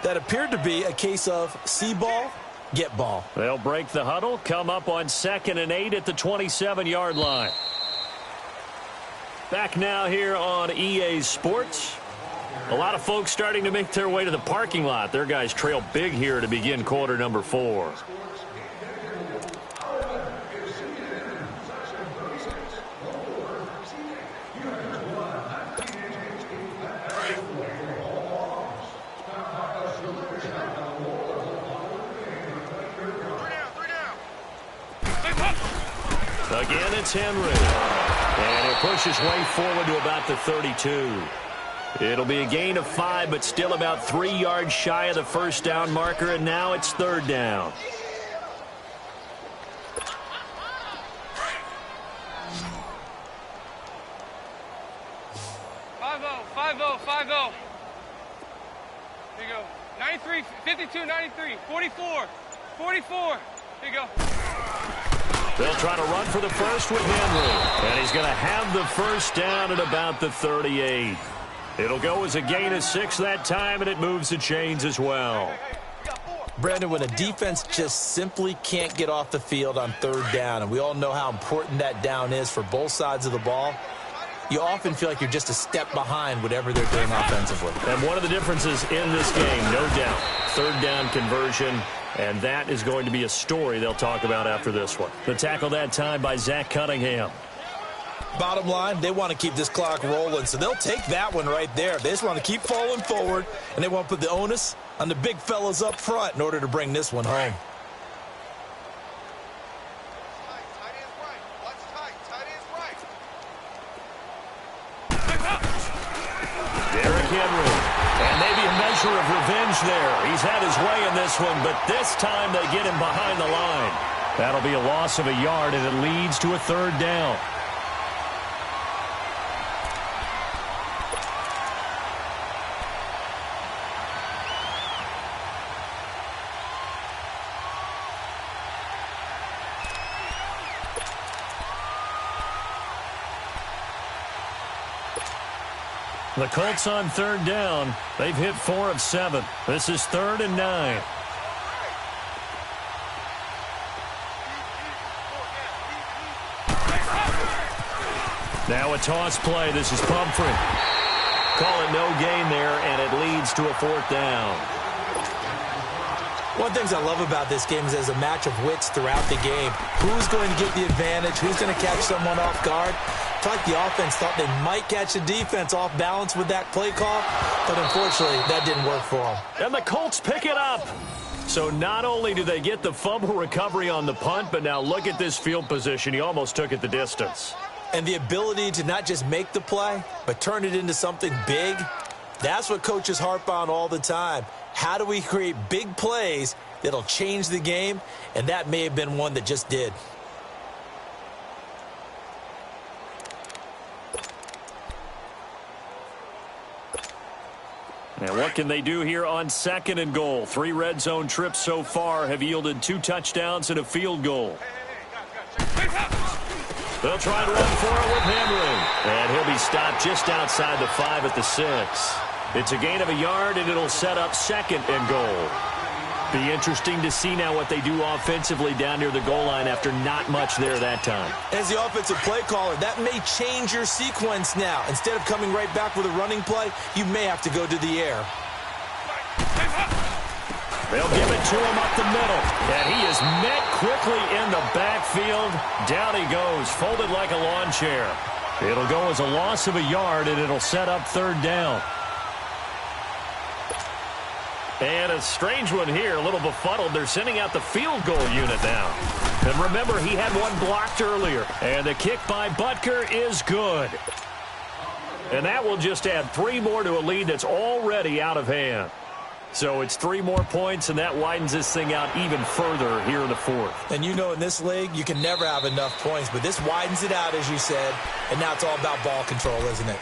That appeared to be a case of see ball, get ball. They'll break the huddle, come up on 2nd and 8 at the 27-yard line. Back now here on EA Sports. A lot of folks starting to make their way to the parking lot. Their guys trail big here to begin quarter number 4. Again, it's Henry. And it pushes way forward to about the 32. It'll be a gain of 5, but still about 3 yards shy of the 1st down marker, and now it's 3rd down. Five oh. Here you go. 93, 52, 93, 44, 44. Here you go. They'll try to run for the first with Henry. And he's going to have the first down at about the 38. It'll go as a gain of 6 that time, and it moves the chains as well. Brandon, when a defense just simply can't get off the field on third down, and we all know how important that down is for both sides of the ball, you often feel like you're just a step behind whatever they're doing offensively. And one of the differences in this game, no doubt, third down conversion, and that is going to be a story they'll talk about after this one. The tackle that time by Zach Cunningham. Bottom line, they want to keep this clock rolling, so they'll take that one right there. They just want to keep falling forward, and they want to put the onus on the big fellas up front in order to bring this one home. Derrick Henry. And maybe a measure of revenge there. He's had his way in this one, but this time they get him behind the line. That'll be a loss of a yard, and it leads to a third down. The Colts on third down. They've hit 4 of 7. This is 3rd and 9. Now a toss play. This is Pumphrey. Call it no gain there, and it leads to a 4th down. One of the things I love about this game is there's a match of wits throughout the game. Who's going to get the advantage? Who's going to catch someone off guard? I feel like the offense thought they might catch the defense off balance with that play call, but unfortunately, that didn't work for them. And the Colts pick it up. So not only do they get the fumble recovery on the punt, but now look at this field position. He almost took it the distance. And the ability to not just make the play, but turn it into something big, that's what coaches harp on all the time. How do we create big plays that'll change the game? And that may have been one that just did. And what can they do here on 2nd and goal? 3 red zone trips so far have yielded 2 touchdowns and a field goal. They'll try to run for it with Henry. And he'll be stopped just outside the 5 at the 6. It's a gain of a yard, and it'll set up 2nd and goal. Be interesting to see now what they do offensively down near the goal line after not much there that time. As the offensive play caller, that may change your sequence now. Instead of coming right back with a running play, you may have to go to the air. They'll give it to him up the middle. And he is met quickly in the backfield. Down he goes, folded like a lawn chair. It'll go as a loss of a yard, and it'll set up 3rd down. And a strange one here, a little befuddled. They're sending out the field goal unit now. And remember, he had one blocked earlier. And the kick by Butker is good. And that will just add 3 more to a lead that's already out of hand. So it's 3 more points, and that widens this thing out even further here in the 4th. And you know in this league, you can never have enough points. But this widens it out, as you said. And now it's all about ball control, isn't it?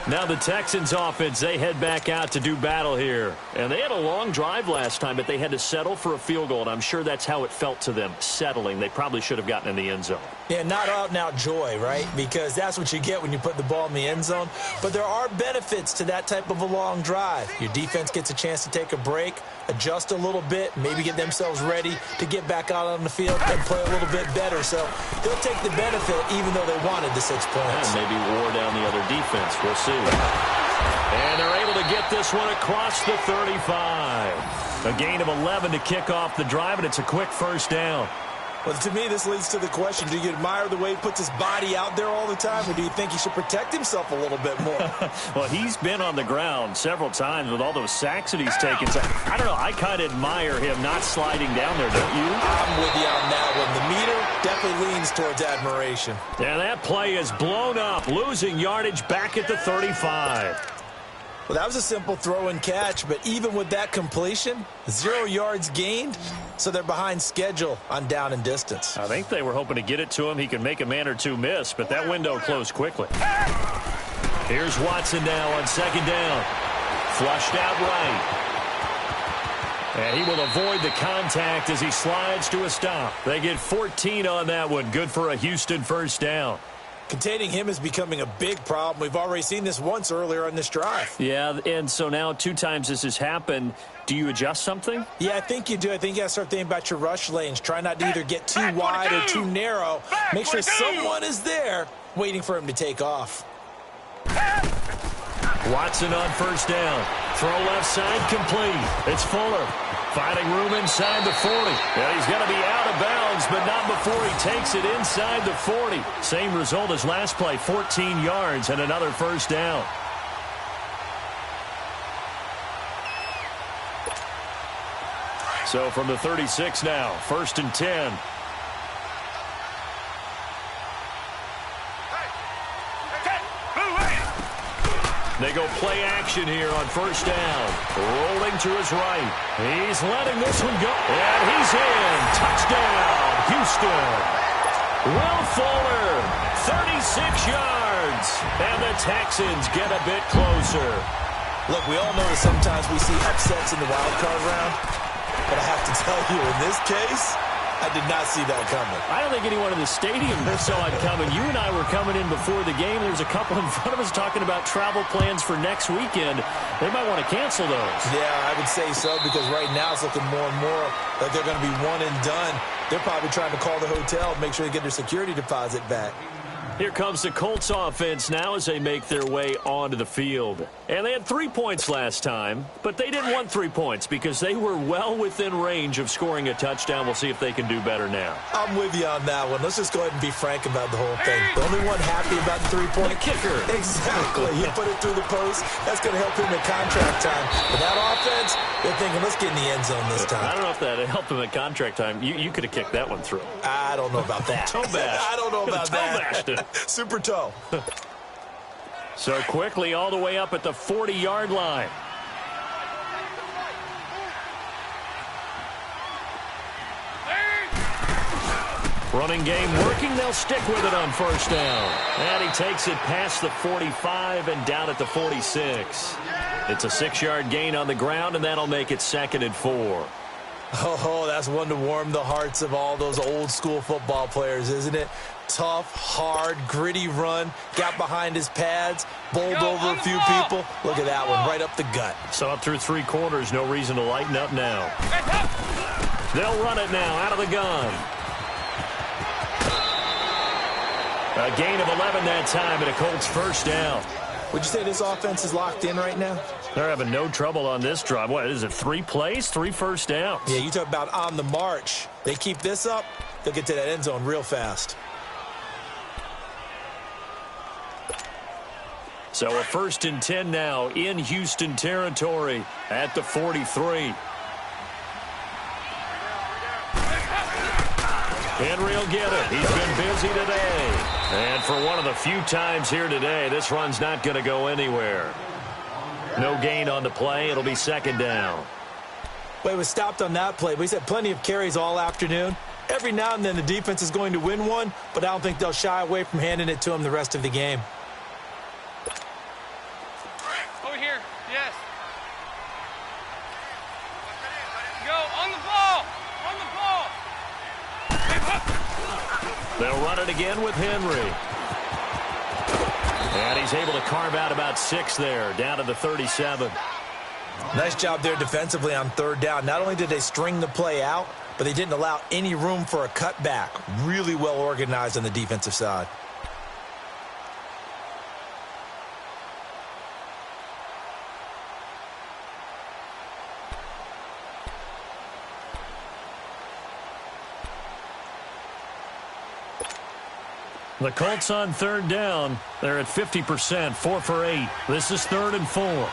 Now the Texans offense, they head back out to do battle here. And they had a long drive last time, but they had to settle for a field goal. And I'm sure that's how it felt to them, settling. They probably should have gotten in the end zone. Yeah, not out-and-out joy, right? Because that's what you get when you put the ball in the end zone. But there are benefits to that type of a long drive. Your defense gets a chance to take a break, adjust a little bit, maybe get themselves ready to get back out on the field and play a little bit better. So they'll take the benefit even though they wanted the 6 points. And maybe wore down the other defense. We'll see. And they're able to get this one across the 35. A gain of 11 to kick off the drive, and it's a quick 1st down. Well, to me, this leads to the question, do you admire the way he puts his body out there all the time, or do you think he should protect himself a little bit more? Well, he's been on the ground several times with all those sacks that he's taken. So, I don't know. I kind of admire him not sliding down there, don't you? I'm with you on that one. The meter definitely leans towards admiration. Yeah, that play is blown up, losing yardage back at the 35. Well, that was a simple throw and catch, but even with that completion, 0 yards gained, so they're behind schedule on down and distance. I think they were hoping to get it to him. He could make a man or 2 miss, but that window closed quickly. Here's Watson now on 2nd down. Flushed out right. And he will avoid the contact as he slides to a stop. They get 14 on that one. Good for a Houston first down. Containing him is becoming a big problem. We've already seen this once earlier on this drive. Yeah, and so now 2 times this has happened. Do you adjust something? Yeah, I think you do. I think you got to start thinking about your rush lanes. Try not to either get too wide or too narrow. Make sure someone is there waiting for him to take off. Watson on first down. Throw left side complete. It's Fuller. Finding room inside the 40. Yeah, he's going to be out of bounds, but not before he takes it inside the 40. Same result as last play, 14 yards and another first down. So from the 36 now, 1st and 10. They go play action here on first down. Rolling to his right. He's letting this one go. And he's in. Touchdown, Houston. Will Fuller, 36 yards. And the Texans get a bit closer. Look, we all know that sometimes we see upsets in the wild card round. But I have to tell you, in this case, I did not see that coming. I don't think anyone in the stadium saw it coming. You and I were coming in before the game. There's a couple in front of us talking about travel plans for next weekend. They might want to cancel those. Yeah, I would say so, because right now it's looking more and more like they're going to be one and done. They're probably trying to call the hotel, make sure they get their security deposit back. Here comes the Colts offense now as they make their way onto the field. And they had 3 points last time, but they didn't want 3 points because they were well within range of scoring a touchdown. We'll see if they can do better now. I'm with you on that one. Let's just go ahead and be frank about the whole thing. The only one happy about the 3-point kicker. Exactly. You put it through the post. That's going to help him at contract time. But that offense, they're thinking, let's get in the end zone this time. I don't know if that helped him at contract time. You could have kicked that one through. I don't know about that. Toe bash. I don't know about that. Toe bashed it. Super toe. So quickly all the way up at the 40-yard line. Running game working. They'll stick with it on first down. And he takes it past the 45 and down at the 46. It's a 6-yard gain on the ground, and that'll make it 2nd and 4. Oh, that's one to warm the hearts of all those old-school football players, isn't it? Tough, hard, gritty run. Got behind his pads, bowled over a few people. Look at that one, right up the gut. So up through 3 quarters, no reason to lighten up now. They'll run it now out of the gun. A gain of 11 that time, and a Colts first down. Would you say this offense is locked in right now? They're having no trouble on this drive. What is it, 3 plays, 3 first downs? Yeah, you talk about on the march. They keep this up, they'll get to that end zone real fast. So a 1st and 10 now in Houston territory at the 43. Henry will get it. He's been busy today. And for one of the few times here today, this run's not going to go anywhere. No gain on the play. It'll be 2nd down. Well, he was stopped on that play, but he's had plenty of carries all afternoon. Every now and then the defense is going to win one, but I don't think they'll shy away from handing it to him the rest of the game. Over here. Yes. Go on the ball. On the ball. They'll run it again with Henry. And he's able to carve out about 6 there, down to the 37. Nice job there defensively on 3rd down. Not only did they string the play out, but they didn't allow any room for a cutback. Really well organized on the defensive side. The Colts on 3rd down. They're at 50%, 4 for 8. This is 3rd and 4.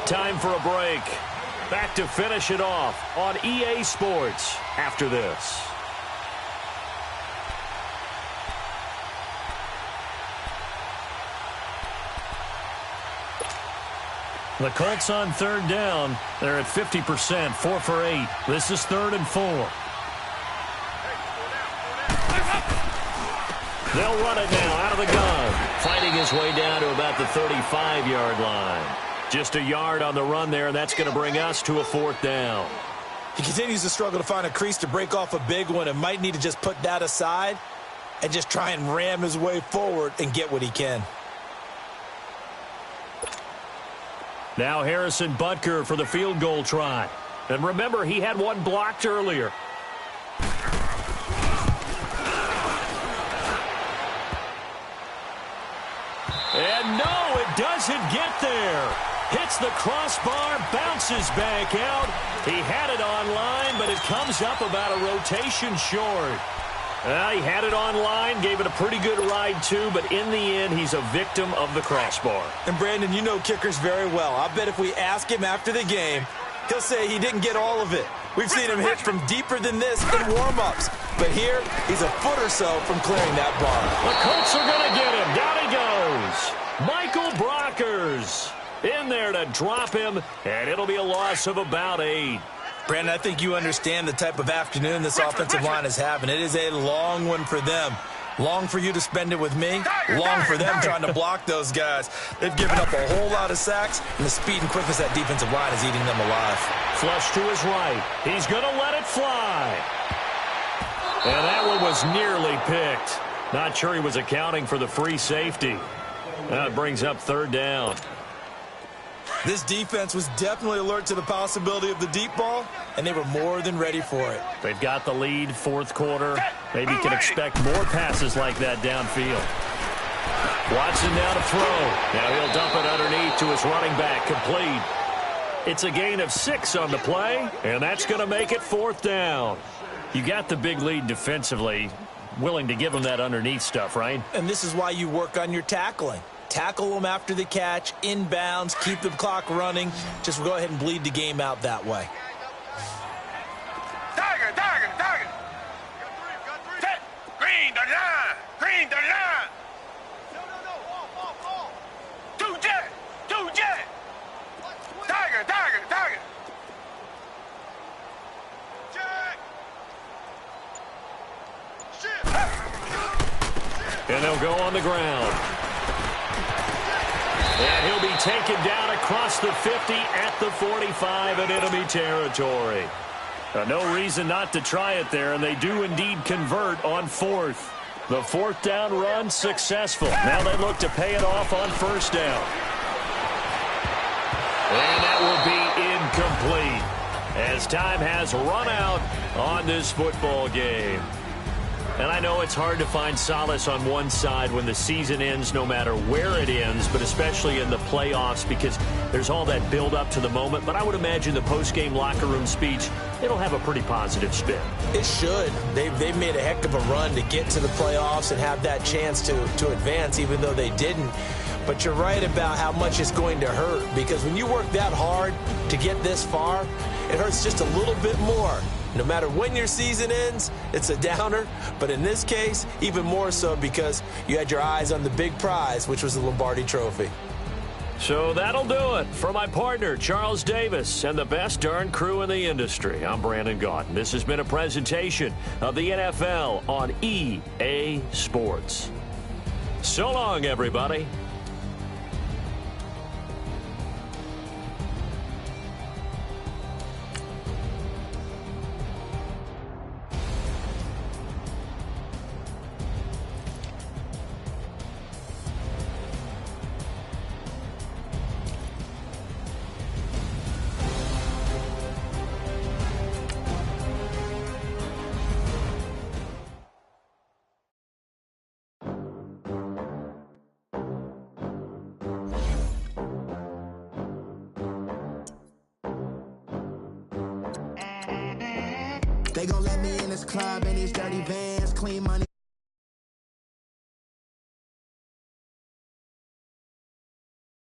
Time for a break. Back to finish it off on EA Sports after this. The Colts on 3rd down. They're at 50%, 4 for 8. This is 3rd and 4. They'll run it now out of the gun. Fighting his way down to about the 35-yard line. Just a yard on the run there, and that's going to bring us to a 4th down. He continues to struggle to find a crease to break off a big one and might need to just put that aside and just try and ram his way forward and get what he can. Now Harrison Butker for the field goal try. And remember, he had one blocked earlier. And no, it doesn't get there. Hits the crossbar, bounces back out. He had it online, but it comes up about a rotation short. He had it online, gave it a pretty good ride too, but in the end, he's a victim of the crossbar. And Brandon, you know kickers very well. I bet if we ask him after the game, he'll say he didn't get all of it. We've seen him hit from deeper than this in warm-ups. But here, he's a foot or so from clearing that bar. The Colts are going to get him. Down he goes. Michael Brockers in there to drop him, and it'll be a loss of about 8. Brandon, I think you understand the type of afternoon this offensive line is having. It is a long one for them. Long for you to spend it with me. Long for them trying to block those guys. They've given up a whole lot of sacks, and the speed and quickness of that defensive line is eating them alive. Flush to his right. He's going to let it fly. And that one was nearly picked. Not sure he was accounting for the free safety. That brings up 3rd down. This defense was definitely alert to the possibility of the deep ball, and they were more than ready for it. They've got the lead, 4th quarter. Maybe you can expect more passes like that downfield. Watson now to throw. Now he'll dump it underneath to his running back, complete. It's a gain of 6 on the play, and that's going to make it 4th down. You got the big lead defensively, willing to give them that underneath stuff, right? And this is why you work on your tackling. Tackle them after the catch, inbounds, keep the clock running. Just go ahead and bleed the game out that way. Tiger, tiger, tiger. Set. Green the line. Green the line. No. Two jet. Tiger, tiger, tiger. And they'll go on the ground. And he'll be taken down across the 50 at the 45 in enemy territory. No reason not to try it there, and they do indeed convert on 4th. The 4th down run successful. Now they look to pay it off on 1st down. And that will be incomplete as time has run out on this football game. And I know it's hard to find solace on one side when the season ends, no matter where it ends, but especially in the playoffs because there's all that build up to the moment. But I would imagine the post-game locker room speech, it'll have a pretty positive spin. It should. They've made a heck of a run to get to the playoffs and have that chance to advance, even though they didn't. But you're right about how much it's going to hurt because when you work that hard to get this far, it hurts just a little bit more. No matter when your season ends, it's a downer. But in this case, even more so because you had your eyes on the big prize, which was the Lombardi Trophy. So that'll do it. For my partner, Charles Davis, and the best darn crew in the industry, I'm Brandon Gaudin. This has been a presentation of the NFL on EA Sports. So long, everybody. They gon' let me in this club in these dirty vans, clean money.